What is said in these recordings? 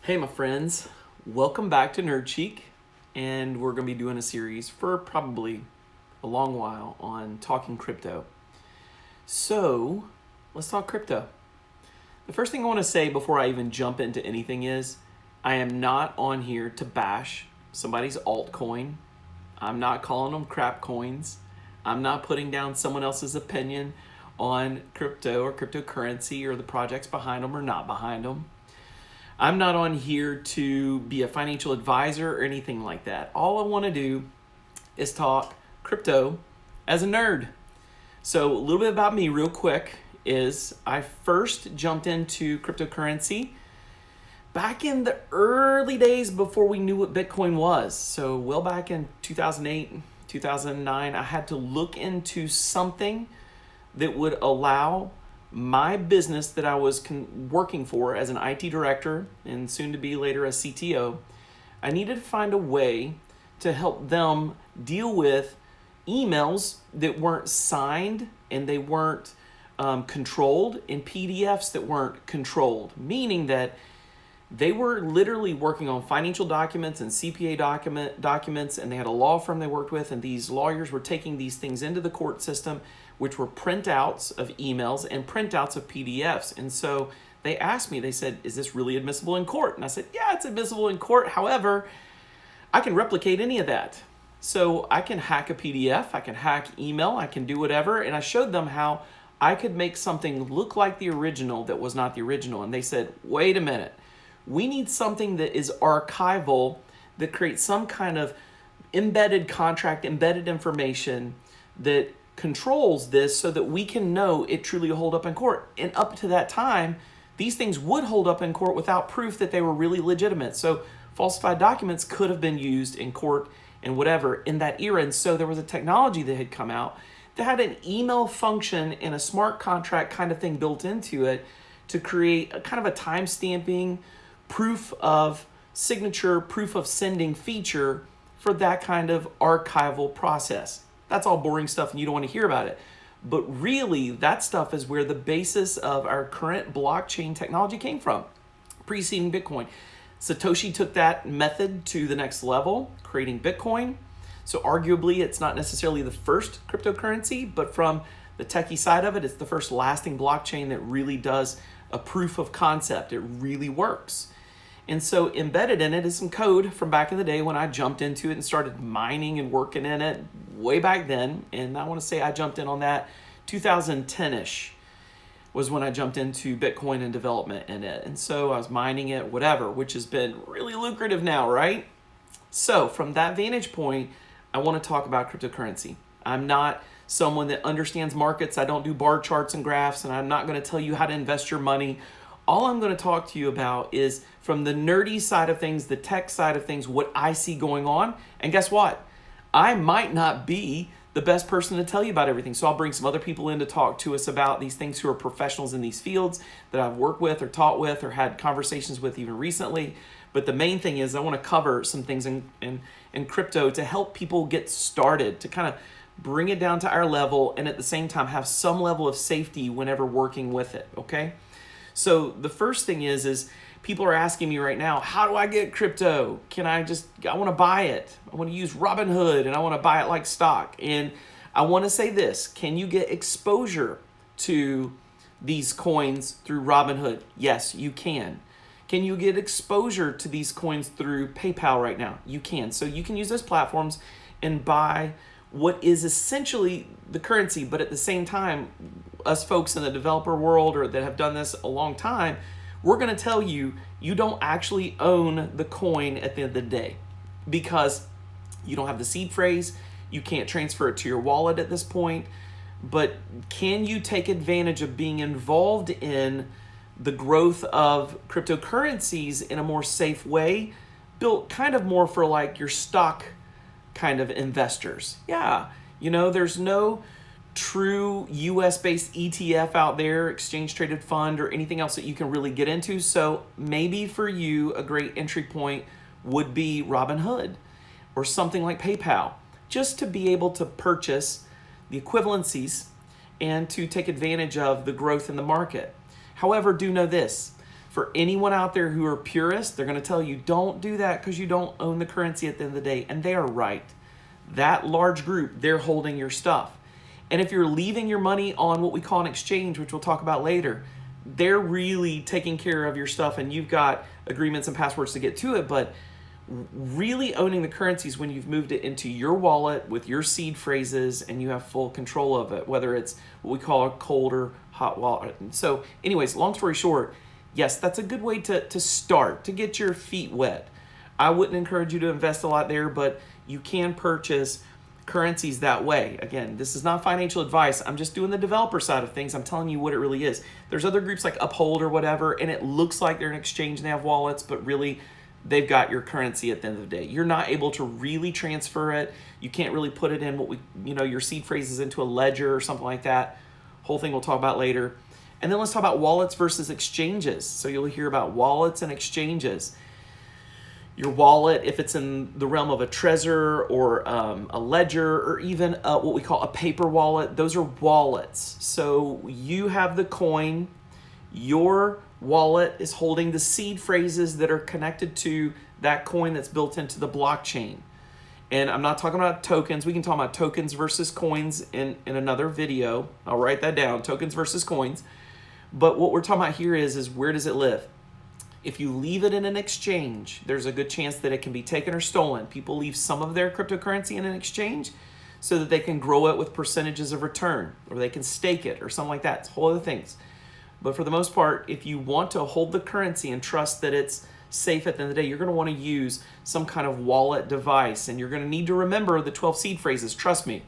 Hey my friends, welcome back to Chic, and we're going to be doing a series for probably a long while on talking crypto. So, let's talk crypto. The first thing I want to say before I even jump into anything is, I am not on here to bash somebody's altcoin. I'm not calling them crap coins. I'm not putting down someone else's opinion on crypto or cryptocurrency or the projects behind them or not behind them. I'm not on here to be a financial advisor or anything like that. All I want to do is talk crypto as a nerd. So a little bit about me real quick is I first jumped into cryptocurrency back in the early days before we knew what Bitcoin was. So well back in 2008, 2009, I had to look into something that would allow my business that I was working for as an IT director and soon to be later a CTO, I needed to find a way to help them deal with emails that weren't signed and they weren't controlled, and PDFs that weren't controlled, meaning that they were literally working on financial documents and CPA documents, and they had a law firm they worked with, and these lawyers were taking these things into the court system, which were printouts of emails and printouts of PDFs. And so they asked me, they said, is this really admissible in court? And I said, yeah, it's admissible in court. However, I can replicate any of that. So I can hack a PDF, I can hack email, I can do whatever. And I showed them how I could make something look like the original that was not the original. And they said, wait a minute. We need something that is archival, that creates some kind of embedded contract, embedded information that controls this so that we can know it truly will hold up in court. And up to that time, these things would hold up in court without proof that they were really legitimate. So falsified documents could have been used in court and whatever in that era. And so there was a technology that had come out that had an email function and a smart contract kind of thing built into it to create a kind of a time stamping, proof of signature, proof of sending feature for that kind of archival process. That's all boring stuff and you don't want to hear about it. But really, that stuff is where the basis of our current blockchain technology came from, preceding Bitcoin. Satoshi took that method to the next level, creating Bitcoin. So arguably, it's not necessarily the first cryptocurrency, but from the techie side of it, it's the first lasting blockchain that really does a proof of concept. It really works. And so embedded in it is some code from back in the day when I jumped into it and started mining and working in it way back then. And I want to say I jumped in on that 2010-ish was when I jumped into Bitcoin and development in it. And so I was mining it, whatever, which has been really lucrative now, right? So from that vantage point, I want to talk about cryptocurrency. I'm not someone that understands markets. I don't do bar charts and graphs, and I'm not going to tell you how to invest your money. All I'm going to talk to you about is from the nerdy side of things, the tech side of things, what I see going on. And guess what? I might not be the best person to tell you about everything. So I'll bring some other people in to talk to us about these things who are professionals in these fields that I've worked with or taught with or had conversations with even recently. But the main thing is I want to cover some things in crypto to help people get started, to kind of bring it down to our level and at the same time have some level of safety whenever working with it, okay? So the first thing is people are asking me right now, how do I get crypto? I want to buy it. I want to use Robinhood and I want to buy it like stock. And I want to say this, can you get exposure to these coins through Robinhood? Yes, you can. Can you get exposure to these coins through PayPal right now? You can. So you can use those platforms and buy what is essentially the currency, but at the same time, us folks in the developer world or that have done this a long time, we're going to tell you, you don't actually own the coin at the end of the day because you don't have the seed phrase, you can't transfer it to your wallet at this point, but can you take advantage of being involved in the growth of cryptocurrencies in a more safe way, built kind of more for like your stock kind of investors? Yeah, there's no true US-based ETF out there, exchange traded fund or anything else that you can really get into. So maybe for you, a great entry point would be Robinhood or something like PayPal, just to be able to purchase the equivalencies and to take advantage of the growth in the market. However, do know this, For anyone out there who are purists, they're going to tell you, don't do that because you don't own the currency at the end of the day. And they are right. That large group, they're holding your stuff. And if you're leaving your money on what we call an exchange, which we'll talk about later, they're really taking care of your stuff, and you've got agreements and passwords to get to it. But really owning the currency is when you've moved it into your wallet with your seed phrases and you have full control of it, whether it's what we call a cold or hot wallet. And so anyways, long story short, yes, that's a good way to start, to get your feet wet. I wouldn't encourage you to invest a lot there, but you can purchase currencies that way. Again, this is not financial advice. I'm just doing the developer side of things. I'm telling you what it really is. There's other groups like Uphold or whatever, and it looks like they're an exchange and they have wallets, but really they've got your currency at the end of the day. You're not able to really transfer it. You can't really put it in your seed phrases into a ledger or something like that. Whole thing we'll talk about later. And then let's talk about wallets versus exchanges. So you'll hear about wallets and exchanges. Your wallet, if it's in the realm of a Trezor or a ledger or even what we call a paper wallet, those are wallets. So you have the coin, your wallet is holding the seed phrases that are connected to that coin that's built into the blockchain. And I'm not talking about tokens. We can talk about tokens versus coins in another video. I'll write that down, tokens versus coins. But what we're talking about here is where does it live? If you leave it in an exchange, there's a good chance that it can be taken or stolen. People leave some of their cryptocurrency in an exchange so that they can grow it with percentages of return, or they can stake it or something like that. It's whole other things. But for the most part, if you want to hold the currency and trust that it's safe at the end of the day, you're going to want to use some kind of wallet device, and you're going to need to remember the 12 seed phrases. Trust me,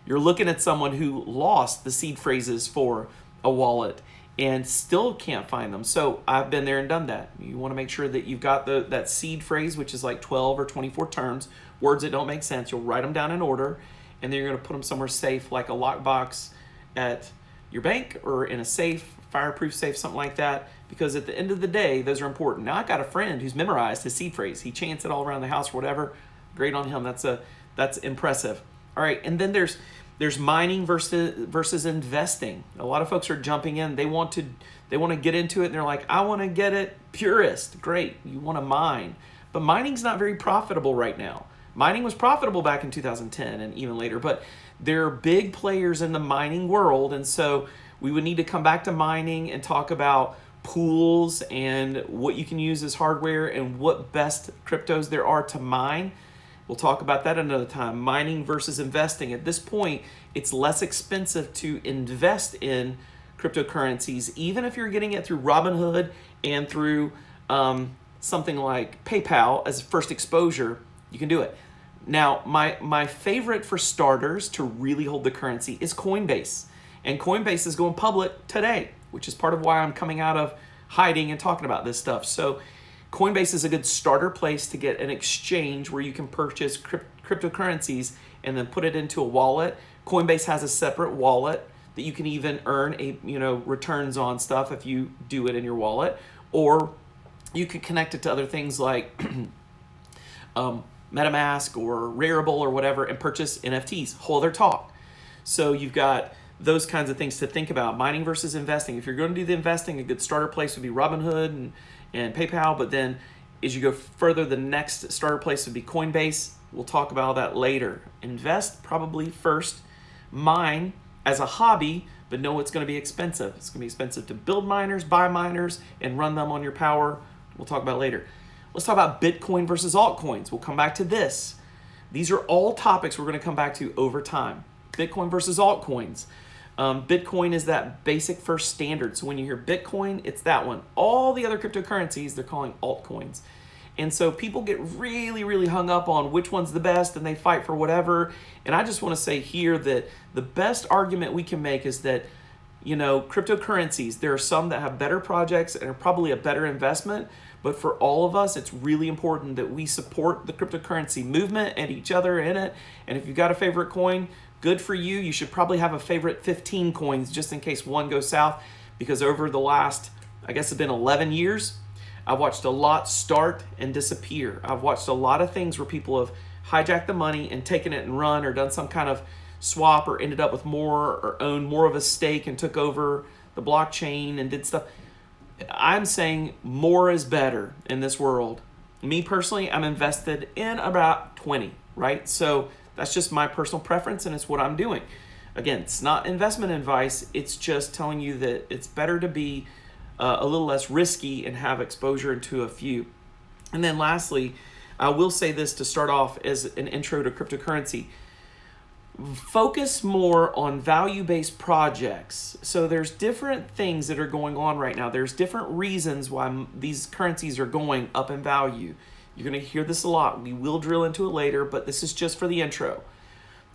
you're looking at someone who lost the seed phrases for a wallet and still can't find them. So I've been there and done that. You want to make sure that you've got that seed phrase, which is like 12 or 24 terms, words that don't make sense. You'll write them down in order, and then you're going to put them somewhere safe, like a lockbox at your bank or in a safe, fireproof safe, something like that, because at the end of the day, those are important. Now, I got a friend who's memorized his seed phrase. He chants it all around the house or whatever. Great on him. That's impressive. All right, and then there's mining versus investing. A lot of folks are jumping in. They want to get into it, and they're like, I want to get it purist. Great, you want to mine. But mining's not very profitable right now. Mining was profitable back in 2010 and even later, but there are big players in the mining world, and so we would need to come back to mining and talk about pools and what you can use as hardware and what best cryptos there are to mine. We'll talk about that another time. Mining versus investing. At this point, it's less expensive to invest in cryptocurrencies, even if you're getting it through Robinhood and through something like PayPal as first exposure. You can do it. Now, my favorite for starters to really hold the currency is Coinbase. And Coinbase is going public today, which is part of why I'm coming out of hiding and talking about this stuff. So Coinbase is a good starter place to get an exchange where you can purchase cryptocurrencies and then put it into a wallet. Coinbase has a separate wallet that you can even earn returns on stuff if you do it in your wallet, or you can connect it to other things like MetaMask or Rarible or whatever and purchase NFTs. Whole other talk. So you've got those kinds of things to think about. Mining versus investing. If you're going to do the investing, a good starter place would be Robinhood and PayPal. But then as you go further, the next starter place would be Coinbase. We'll talk about that later. Invest probably first. Mine as a hobby, but know it's going to be expensive. It's going to be expensive to build miners, buy miners, and run them on your power. We'll talk about later. Let's talk about Bitcoin versus altcoins. We'll come back to this. These are all topics we're going to come back to over time. Bitcoin versus altcoins. Bitcoin is that basic first standard. So when you hear Bitcoin, it's that one. All the other cryptocurrencies, they're calling altcoins. And so people get really, really hung up on which one's the best and they fight for whatever. And I just want to say here that the best argument we can make is that, cryptocurrencies, there are some that have better projects and are probably a better investment. But for all of us, it's really important that we support the cryptocurrency movement and each other in it. And if you've got a favorite coin, good for you. You should probably have a favorite 15 coins just in case one goes south, because over the last, I guess it's been 11 years, I've watched a lot start and disappear. I've watched a lot of things where people have hijacked the money and taken it and run, or done some kind of swap, or ended up with more, or owned more of a stake and took over the blockchain and did stuff. I'm saying more is better in this world. Me personally, I'm invested in about 20, right? So that's just my personal preference, and it's what I'm doing. Again, it's not investment advice. It's just telling you that it's better to be a little less risky and have exposure into a few. And then lastly, I will say this to start off as an intro to cryptocurrency. Focus more on value-based projects. So there's different things that are going on right now. There's different reasons why these currencies are going up in value. You're going to hear this a lot. We will drill into it later, but this is just for the intro.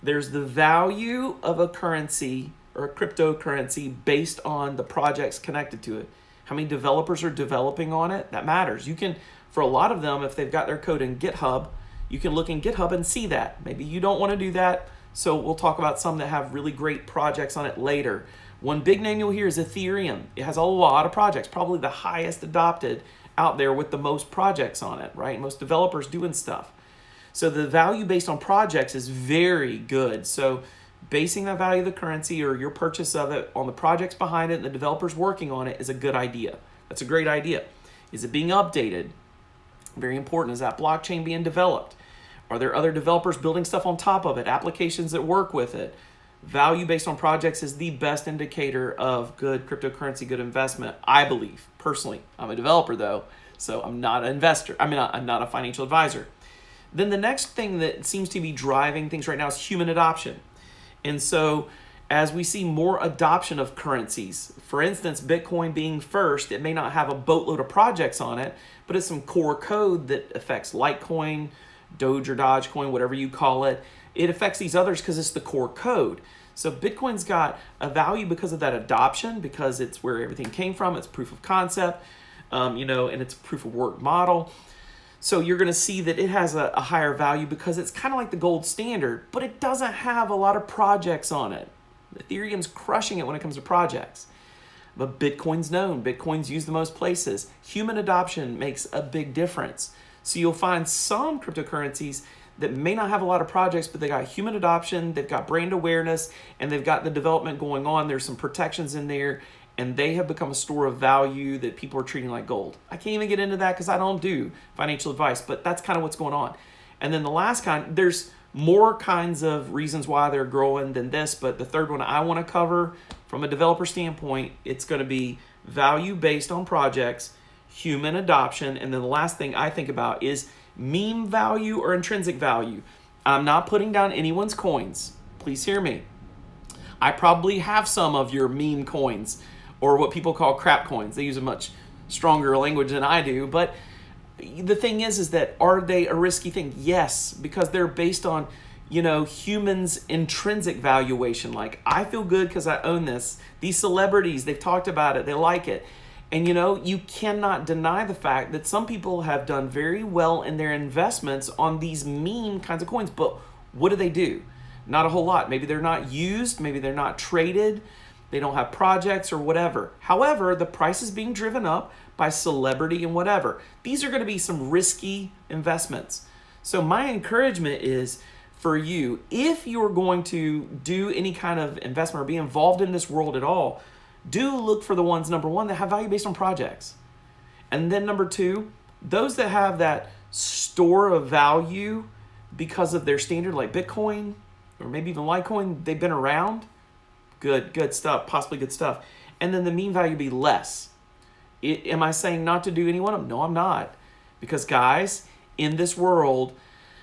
There's the value of a currency or a cryptocurrency based on the projects connected to it. How many developers are developing on it? That matters. You can, for a lot of them, if they've got their code in GitHub, you can look in GitHub and see that. Maybe you don't want to do that. So we'll talk about some that have really great projects on it later. One big name you'll hear is Ethereum. It has a lot of projects, probably the highest adopted out there with the most projects on it, right? Most developers doing stuff. So the value based on projects is very good. So basing that value of the currency or your purchase of it on the projects behind it and the developers working on it is a good idea. That's a great idea. Is it being updated? Very important. Is that blockchain being developed? Are there other developers building stuff on top of it? Applications that work with it? Value based on projects is the best indicator of good cryptocurrency, good investment, I believe. Personally, I'm a developer though, so I'm not an investor. I'm not a financial advisor. Then the next thing that seems to be driving things right now is human adoption. And so as we see more adoption of currencies, for instance, Bitcoin being first, it may not have a boatload of projects on it, but it's some core code that affects Litecoin, Doge or Dogecoin, whatever you call it. It affects these others because it's the core code. So Bitcoin's got a value because of that adoption, because it's where everything came from. It's proof of concept, and it's a proof of work model. So you're going to see that it has a higher value because it's kind of like the gold standard, but it doesn't have a lot of projects on it. Ethereum's crushing it when it comes to projects. But Bitcoin's known. Bitcoin's used the most places. Human adoption makes a big difference. So you'll find some cryptocurrencies that may not have a lot of projects, but they got human adoption, they've got brand awareness, and they've got the development going on. There's some protections in there, and they have become a store of value that people are treating like gold. I can't even get into that because I don't do financial advice, but that's kind of what's going on. And then the last kind, there's more kinds of reasons why they're growing than this, but the third one I want to cover from a developer standpoint, it's going to be value based on projects, human adoption, and then the last thing I think about is meme value or intrinsic value. I'm not putting down anyone's coins. Please hear me. I probably have some of your meme coins or what people call crap coins. They use a much stronger language than I do, but the thing is that are they a risky thing? Yes, because they're based on, humans' intrinsic valuation. Like, I feel good because I own this. These celebrities, they've talked about it, they like it. And you cannot deny the fact that some people have done very well in their investments on these meme kinds of coins. But what do? Not a whole lot. Maybe they're not used, maybe they're not traded, they don't have projects or whatever. However, the price is being driven up by celebrity and whatever. These are going to be some risky investments. So my encouragement is for you, if you're going to do any kind of investment or be involved in this world at all, do look for the ones, number one, that have value based on projects. And then number two, those that have that store of value because of their standard, like Bitcoin or maybe even Litecoin, they've been around. Good stuff, possibly good stuff. And then the mean value be less. Am I saying not to do any one of them? No, I'm not. Because guys, in this world,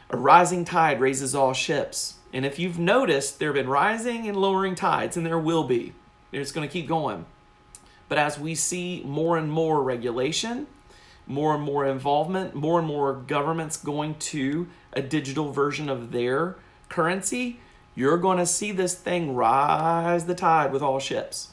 a rising tide raises all ships. And if you've noticed, there have been rising and lowering tides, and there will be. It's going to keep going. But as we see more and more regulation, more and more involvement, more and more governments going to a digital version of their currency, you're going to see this thing rise the tide with all ships.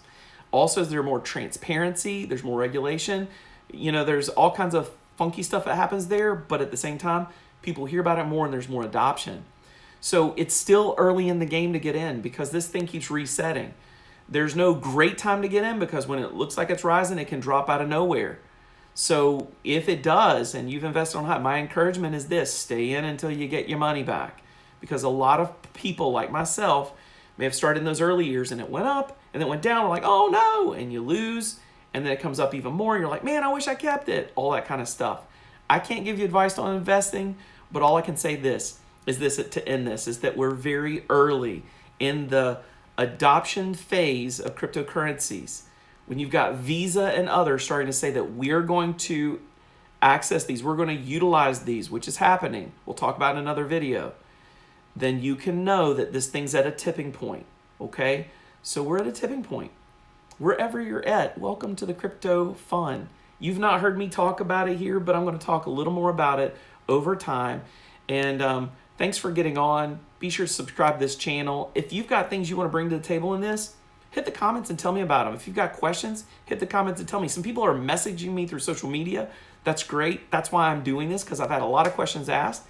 Also, there's more transparency, there's more regulation. There's all kinds of funky stuff that happens there, but at the same time, people hear about it more and there's more adoption. So it's still early in the game to get in because this thing keeps resetting. There's no great time to get in because when it looks like it's rising, it can drop out of nowhere. So if it does and you've invested on high, my encouragement is this: stay in until you get your money back. Because a lot of people like myself may have started in those early years and it went up and then went down. We're like, oh no, and you lose. and then it comes up even more, and you're like, man, I wish I kept it, all that kind of stuff. I can't give you advice on investing, but all I can say to end this is that we're very early in the adoption phase of cryptocurrencies. When you've got Visa and others starting to say that we're going to access these, we're going to utilize these, which is happening, we'll talk about in another video, then you can know that this thing's at a tipping point, okay? So we're at a tipping point. Wherever you're at, welcome to the crypto fun. You've not heard me talk about it here, but I'm going to talk a little more about it over time. And thanks for getting on. Be sure to subscribe to this channel. If you've got things you want to bring to the table in this, hit the comments and tell me about them. If you've got questions, hit the comments and tell me. Some people are messaging me through social media. That's great. That's why I'm doing this, because I've had a lot of questions asked.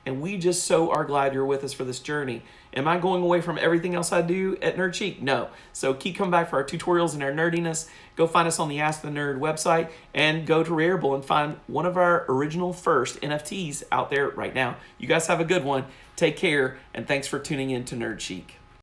And we just so are glad you're with us for this journey. Am I going away from everything else I do at Nerd Chic? No. So keep coming back for our tutorials and our nerdiness. Go find us on the Ask the Nerd website and go to Rarible and find one of our original first NFTs out there right now. You guys have a good one. Take care, and thanks for tuning in to Nerd Chic.